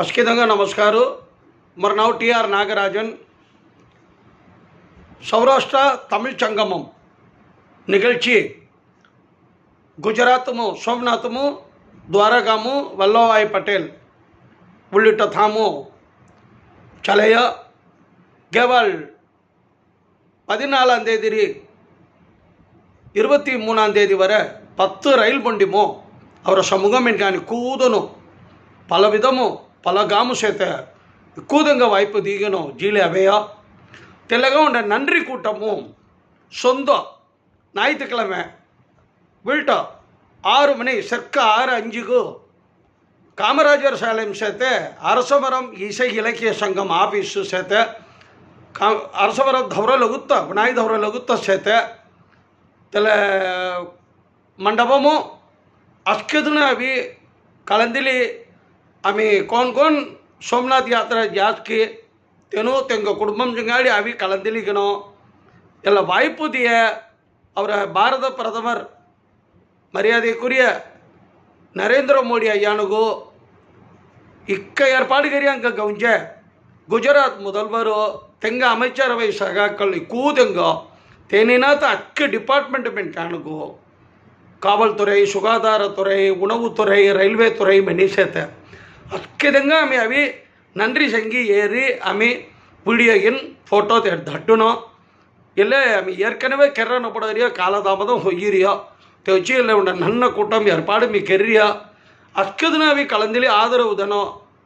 అస్కితంగా నమస్కారం. మరి ನಾವು ಟಿ.ಆರ್. ನಾಗರಾಜನ್ சௌராஷ்டிர தமிழ் சங்கமம் நிகழ்ச்சி குஜராத்துமு சோம்நாத்துமு துவாரகாமு வல்லபாய் பட்டேல் உள்ளிட்ட தாமு ಚಲೆಯ ಕೇವಲ 14ஆம் தேதி 23ஆம் தேதி வரை 10 ರೈಲ್ ಬಂಡಿಮು ಅವರ ಸಮೂಹಮೆನ್ కానీ కూదను పల విధము పల గాము చేత కూదంగా వాய்ப்பு దిగను జీలే అవేయ తెల్లగా ఉండే நன்றி கூட்டமு சொந்த ஞாயிற்றுக்கிழமை வீட்ட 6 மணி சர்க்க 6:05க்கு காமராஜர் சாலையம் சேர்த்து அரசமரம் இசை இலக்கிய சங்கம் ஆஃபீஸு சேர்த்து அரசமரம் ಧವರಲಗುತ್ತ ವಿನಾಯಿ ಧವರಲಗುತ್ತ ಸೇತೆ ತಲೆ ಮಂಡಪಮು ಅಸ್ಕೆದನ ಅವಿ ಕಳಂದಿಲಿ आम्ही कोण सोमनाथ यात्रा ಜಾಸ್ತಿ ತೆನು ತೆಂಗ ಕುಟುಂಬಂ ಜಂಗಾಡಿ ಅವಿ ಕಳಂದಿಲಿಗನೋ ಎಲ್ಲ ವಾய்ப்பு ದಿಯ ಅವರ ಭಾರತ பிரதமர் மரியாதைக்குரிய நரேந்திர மோடி ஐயானுಗೂ இக்க ஏற்பாடுகரி அங்கே கவுஞ்ச குஜராத் முதல்வர் தெங்க அமைச்சரவை சகாக்கள் கூதெங்க தேனினாத்த அக்கு டிபார்ட்மெண்ட் மென் காணுகோ காவல்துறை சுகாதாரத்துறை உணவுத்துறை ரயில்வே துறை மெனிசேத்த అక్కిదంగా ఆమె అవి నండ్రి సంగి ఏరి ఆమె వీడియోగిన్ ಫೋಟೋ ದಟ್ಟುನೋ ಇಲ್ಲೇ ಆమె ಏರ್ಕನವೇ ಕೆರ್ರನ ಪಡೋರಿಯೋ ಕಾಲದಾಮದ ಹೊಯ್ಯಿರಿಯೋ ತೆಚ್ಚಿ ಇಲ್ಲ ಉಂಡ ನನ್ನ ಕೂಟಂ ಏರ್ಪಾಡು ಮೀ ಕೆರ್ರಿಯ ಅಕ್ಕದನ ಅವಿ ಕಳಂದಿಲಿ ಆದರವುದನೋ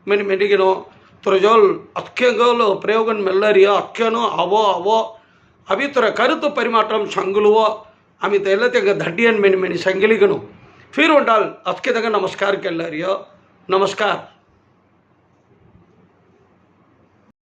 ಮೆನಿಗಿನೋ ತುರಜೋಲ್ ಅಕ್ಕೆಂಗೋಲು ಪ್ರಯೋಗನ್ ಮೆಲ್ಲರಿಯೋ ಅಕ್ಕೆನೋ ಅವೋ ಅವಿ ತುರ ಕರುತು ಪರಿಮಾಟಂ ಸಂಗುಲುವೋ ಆమె ಎಲ್ಲ ತೆಗ ದಡ್ಡಿಯನ್ ಮೆನಿ ಸಂಗಿಲಿಗನು ಫಿರ್ ಉಂಟಾಲ್ ಅಕ್ಕೆದಾಗ ನಮಸ್ಕಾರ ಕೆಲ್ಲರಿಯೋ नमस्कार.